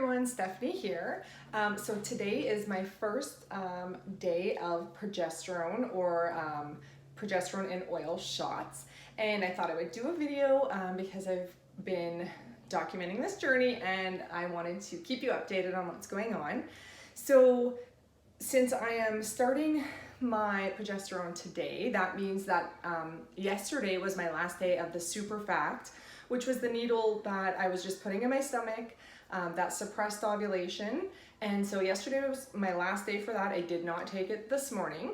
everyone, Stephanie here. So today is my first day of progesterone or progesterone in oil shots, and I thought I would do a video because I've been documenting this journey and I wanted to keep you updated on what's going on. So since I am starting my progesterone today, that means that yesterday was my last day of the SuperFact, which was the needle that I was just putting in my stomach that suppressed ovulation. And so yesterday was my last day for that. I did not take it this morning.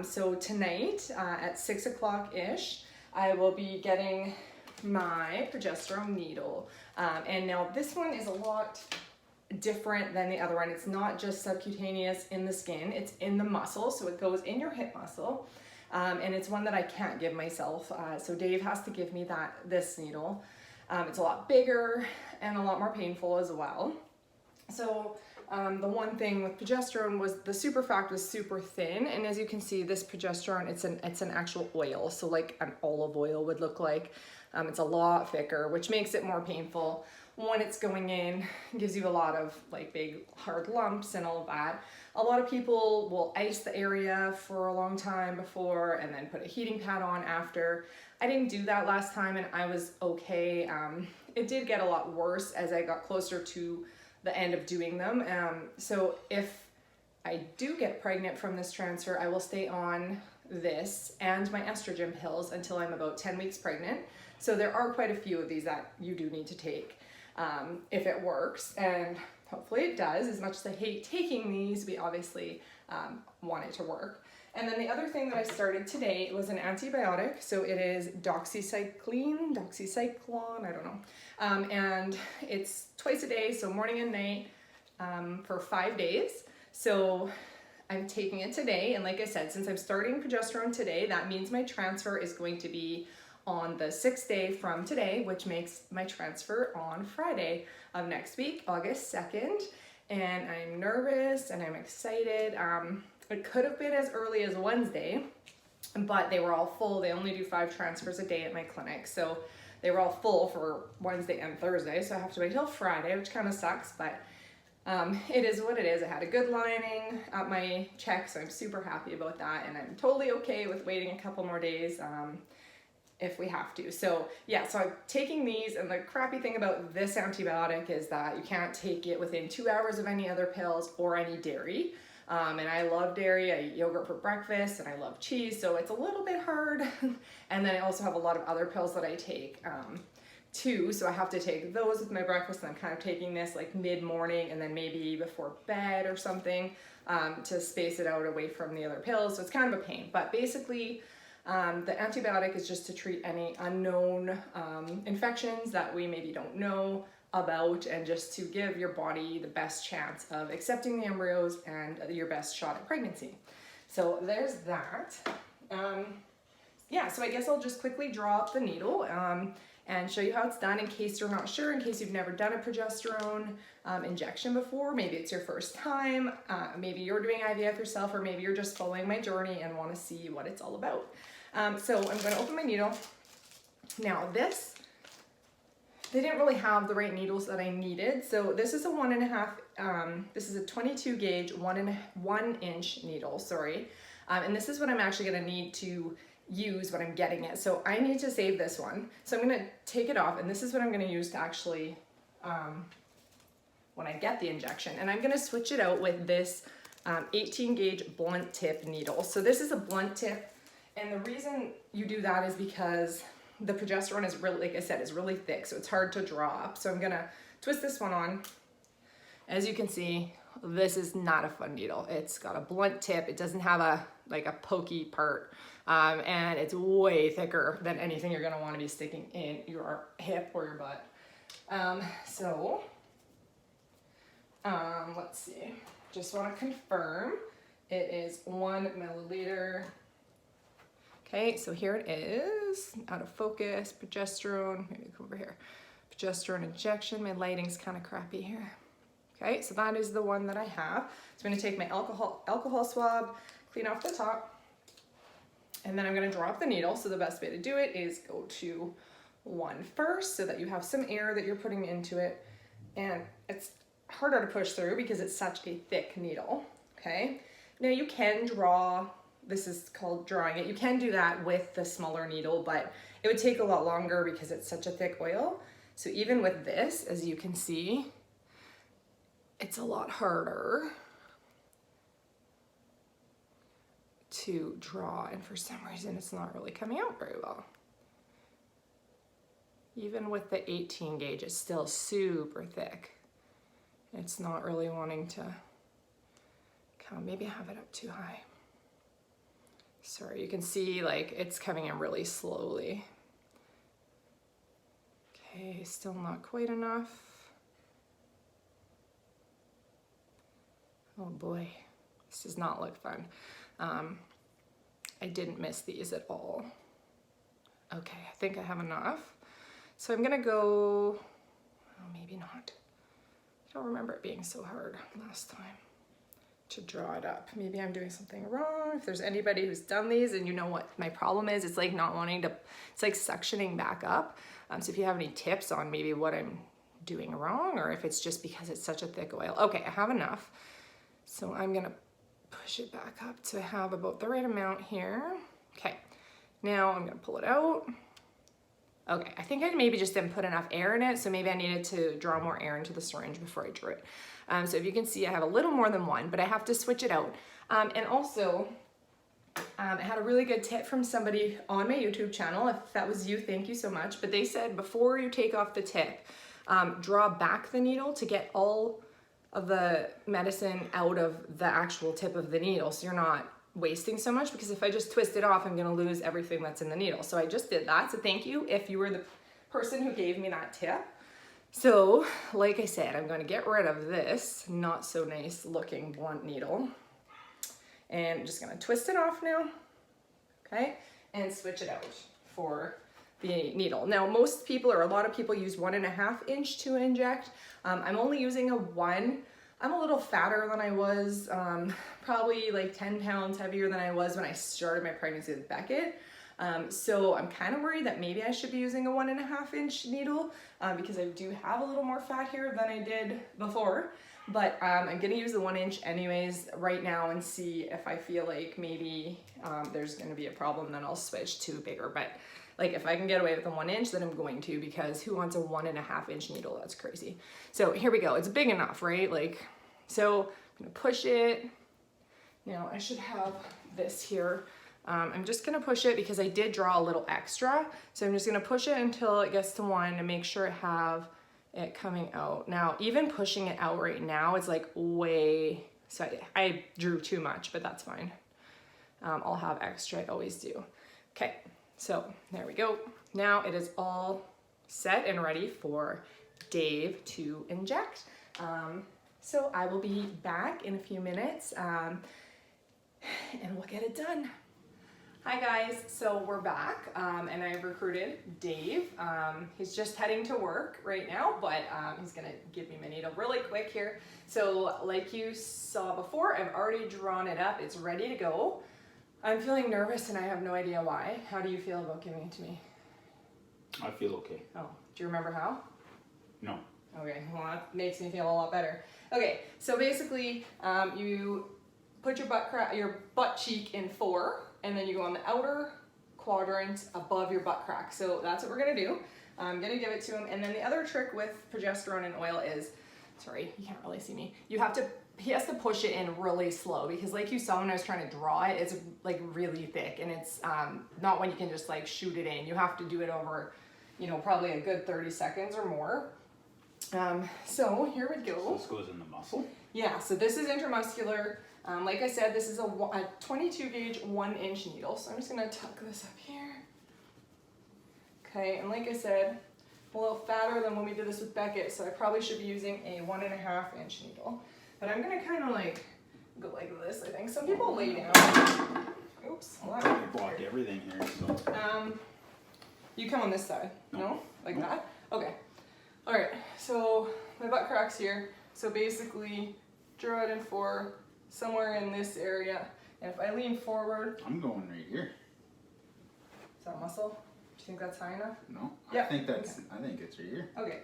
So tonight at 6 o'clock-ish, I will be getting my progesterone needle. And now this one is a lot different than the other one. It's not just subcutaneous in the skin, it's in the muscle, so it goes in your hip muscle. And it's one that I can't give myself, so Dave has to give me this needle. It's a lot bigger and a lot more painful as well. So the one thing with progesterone was the SuperFact was super thin, and as you can see, this progesterone, it's an actual oil, so like an olive oil would look like. It's a lot thicker, which makes it more painful when it's going in. It gives you a lot of like big hard lumps and all of that. A lot of people will ice the area for a long time before and then put a heating pad on after. I didn't do that last time and I was okay. It did get a lot worse as I got closer to the end of doing them. So if I do get pregnant from this transfer, I will stay on this and my estrogen pills until I'm about 10 weeks pregnant. So there are quite a few of these that you do need to take if it works, and hopefully it does. As much as I hate taking these, we obviously want it to work. And then the other thing that I started today was an antibiotic. So it is doxycycline, I don't know. And it's twice a day, so morning and night for 5 days. So I'm taking it today, and like I said, since I'm starting progesterone today, that means my transfer is going to be on the 6th day from today, which makes my transfer on Friday of next week, August 2nd. And I'm nervous and I'm excited. It could have been as early as Wednesday, but they were all full. They only do 5 transfers a day at my clinic. So they were all full for Wednesday and Thursday. So I have to wait till Friday, which kind of sucks, but it is what it is. I had a good lining at my check, so I'm super happy about that. And I'm totally okay with waiting a couple more days if we have to. So yeah, so I'm taking these, and the crappy thing about this antibiotic is that you can't take it within 2 hours of any other pills or any dairy. And I love dairy. I eat yogurt for breakfast and I love cheese, so it's a little bit hard. And then I also have a lot of other pills that I take too, so I have to take those with my breakfast, and I'm kind of taking this like mid-morning and then maybe before bed or something to space it out away from the other pills. So it's kind of a pain, but basically the antibiotic is just to treat any unknown infections that we maybe don't know about, and just to give your body the best chance of accepting the embryos and your best shot at pregnancy. So there's that. Yeah, so I guess I'll just quickly draw up the needle and show you how it's done in case you're not sure, in case you've never done a progesterone injection before. Maybe it's your first time, maybe you're doing IVF yourself, or maybe you're just following my journey and want to see what it's all about. So I'm going to open my needle. Now they didn't really have the right needles that I needed. So this is a 1.5, this is a 22 gauge, 1 inch needle, sorry. And this is what I'm actually going to need to use when I'm getting it. So I need to save this one. So I'm going to take it off, and this is what I'm going to use to actually, when I get the injection. And I'm going to switch it out with this 18 gauge blunt tip needle. So this is a blunt tip, and the reason you do that is because the progesterone is really, like I said, is really thick, so it's hard to draw up. So I'm going to twist this one on. As you can see, this is not a fun needle. It's got a blunt tip. It doesn't have a pokey part. And it's way thicker than anything you're gonna wanna be sticking in your hip or your butt. Let's see. Just wanna confirm. It is 1 milliliter. Okay, so here it is. Out of focus, progesterone. Maybe come over here. Progesterone injection. My lighting's kind of crappy here. Okay, so that is the one that I have. So I'm gonna take my alcohol swab, clean off the top, and then I'm gonna drop the needle. So the best way to do it is go to 1 first so that you have some air that you're putting into it. And it's harder to push through because it's such a thick needle, okay? Now you can draw, this is called drawing it. You can do that with the smaller needle, but it would take a lot longer because it's such a thick oil. So even with this, as you can see, it's a lot harder to draw, and for some reason it's not really coming out very well. Even with the 18 gauge, it's still super thick. It's not really wanting to come. Maybe I have it up too high. Sorry, you can see like it's coming in really slowly. Okay, still not quite enough. Oh boy, this does not look fun. I didn't miss these at all. Okay, I think I have enough. So I'm gonna go, oh, maybe not. I don't remember it being so hard last time to draw it up. Maybe I'm doing something wrong. If there's anybody who's done these and you know what my problem is, it's like not wanting to, it's like suctioning back up. So if you have any tips on maybe what I'm doing wrong, or if it's just because it's such a thick oil. Okay, I have enough. So I'm gonna push it back up to have about the right amount here. Okay, now I'm gonna pull it out. Okay, I think I maybe just didn't put enough air in it, so maybe I needed to draw more air into the syringe before I drew it. So if you can see, I have a little more than one, but I have to switch it out. And also, I had a really good tip from somebody on my YouTube channel. If that was you, thank you so much. But they said before you take off the tip, draw back the needle to get all of the medicine out of the actual tip of the needle, so you're not wasting so much, because if I just twist it off, I'm gonna lose everything that's in the needle. So I just did that, so thank you if you were the person who gave me that tip. So, like I said, I'm gonna get rid of this not so nice looking blunt needle. And I'm just gonna twist it off now, okay? And switch it out for the needle. Now, most people, or a lot of people, use 1.5 inch to inject. I'm only using a 1. I'm a little fatter than I was, probably like 10 pounds heavier than I was when I started my pregnancy with Beckett. So I'm kind of worried that maybe I should be using a 1.5 inch needle because I do have a little more fat here than I did before. But I'm gonna use the 1 inch anyways right now and see if I feel like maybe there's gonna be a problem, then I'll switch to bigger. But like if I can get away with the 1 inch, then I'm going to, because who wants a 1.5 inch needle? That's crazy. So here we go. It's big enough, right? Like, so I'm gonna push it. Now I should have this here. I'm just gonna push it because I did draw a little extra. So I'm just gonna push it until it gets to 1 to make sure I have it coming out. Now, even pushing it out right now is like way, so I drew too much, but that's fine. I'll have extra, I always do. Okay, so there we go. Now it is all set and ready for Dave to inject. So I will be back in a few minutes and we'll get it done. Hi guys, so we're back and I've recruited Dave. He's just heading to work right now, but he's gonna give me my needle really quick here. So like you saw before, I've already drawn it up. It's ready to go. I'm feeling nervous and I have no idea why. How do you feel about giving it to me? I feel okay. Oh, do you remember how? No. Okay, well that makes me feel a lot better. Okay, so basically you put your butt cheek in 4, and then you go on the outer quadrant above your butt crack. So that's what we're gonna do. I'm gonna give it to him. And then the other trick with progesterone and oil is, sorry, you can't really see me. He has to push it in really slow, because like you saw when I was trying to draw it, it's like really thick, and it's not when you can just like shoot it in. You have to do it over, you know, probably a good 30 seconds or more. So here we go. So this goes in the muscle? Yeah, so this is intramuscular. Like I said, this is a 22 gauge 1 inch needle. So I'm just gonna tuck this up here. Okay, and like I said, I'm a little fatter than when we did this with Beckett, so I probably should be using a 1.5 inch needle. But I'm gonna kind of like go like this, I think. Some people lay down. Oops. I blocked everything here, so. You come on this side, no? Like No. that? Okay. All right, so my butt crack's here. So basically, draw it in 4, somewhere in this area. And if I lean forward. I'm going right here. Is that muscle? Do you think that's high enough? No. Yeah. I think it's right here. Okay.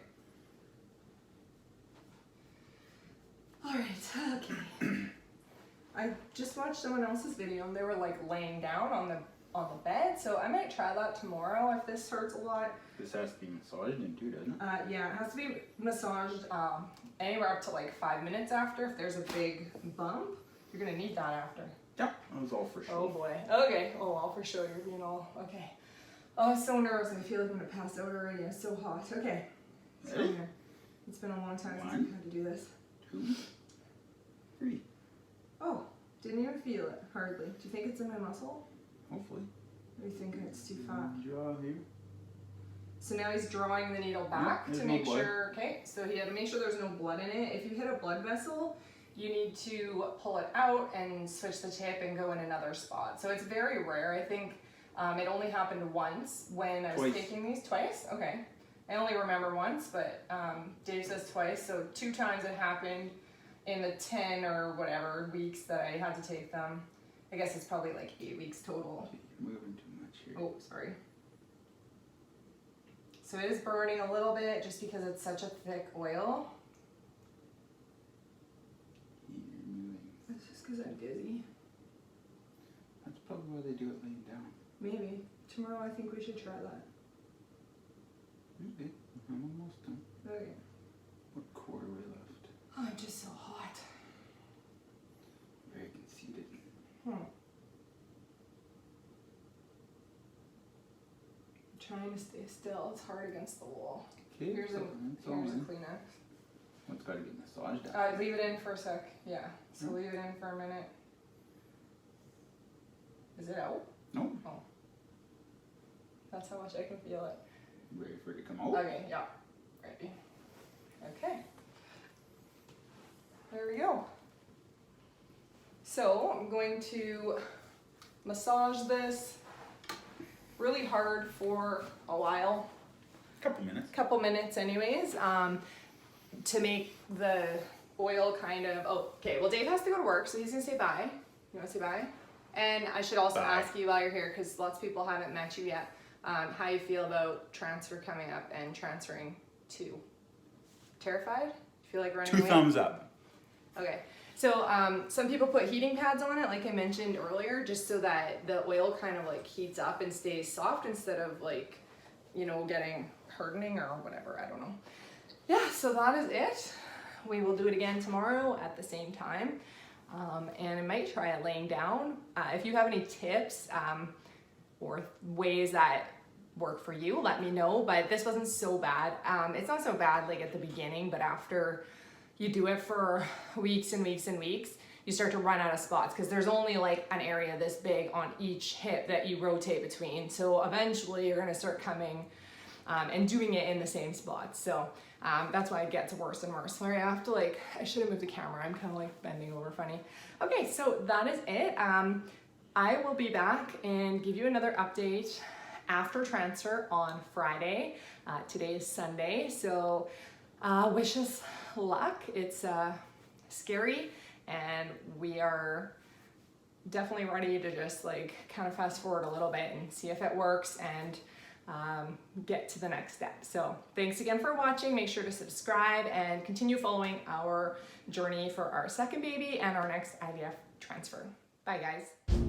All right, okay. I just watched someone else's video and they were like laying down on the bed, so I might try that tomorrow if this hurts a lot. This has to be massaged in too, doesn't it? Yeah, it has to be massaged anywhere up to like 5 minutes after. If there's a big bump, you're gonna need that after. Yep, that was all for sure. Oh boy. Okay. Oh, all for sure. You're being all okay. Oh, I'm so nervous. I feel like I'm gonna pass out already. It's so hot. Okay. Ready? It's been a long time since One. I've had to do this. 2, 3. Oh, didn't even feel it. Hardly. Do you think it's in my muscle? Hopefully. Or do you think it's too fat? Jaw here. So now he's drawing the needle back there's to no make blood. sure, okay, so he had to make sure there's no blood in it. If you hit a blood vessel, you need to pull it out and switch the tip and go in another spot. So it's very rare. I think it only happened once when I was taking these. Twice? Okay. I only remember once, but Dave says twice. So 2 times it happened in the 10 or whatever weeks that I had to take them. I guess it's probably like 8 weeks total. You're moving too much here. Oh, sorry. So it is burning a little bit just because it's such a thick oil. You're moving. It's just because I'm dizzy. That's probably why they do it laying down. Maybe. Tomorrow I think we should try that. Okay, I'm almost done. Okay. What quarter we left? Oh, I'm just so hot. Very conceited. I'm trying to stay still. It's hard against the wall. Okay, Here's a Kleenex. It's got to get massaged after. Leave it in for a sec. Yeah. So No. leave it in for a minute. Is it out? No. Oh. That's how much I can feel it. Ready for it to come out? Okay, yeah. Ready. Okay. There we go. So I'm going to massage this really hard for a while, couple minutes anyways, to make the oil kind of, okay, well Dave has to go to work, so he's gonna say bye. You wanna say bye? And I should also ask you while you're here, because lots of people haven't met you yet, how you feel about transfer coming up and transferring to. Terrified? You feel like running away? 2 thumbs up. Okay, so some people put heating pads on it, like I mentioned earlier, just so that the oil kind of like heats up and stays soft instead of like, you know, getting hardening or whatever, I don't know. Yeah, so that is it. We will do it again tomorrow at the same time. And I might try it laying down. If you have any tips or ways that work for you, let me know, but this wasn't so bad. It's not so bad like at the beginning, but after you do it for weeks and weeks and weeks, you start to run out of spots because there's only like an area this big on each hip that you rotate between. So eventually you're gonna start coming and doing it in the same spots. So that's why it gets worse and worse. Sorry, I have to like, I should have moved the camera. I'm kind of like bending over funny. Okay, so that is it. I will be back and give you another update after transfer on Friday. Today is Sunday, so wish us luck. It's scary, and we are definitely ready to just like kind of fast forward a little bit and see if it works and get to the next step. So thanks again for watching. Make sure to subscribe and continue following our journey for our second baby and our next IVF transfer. Bye guys.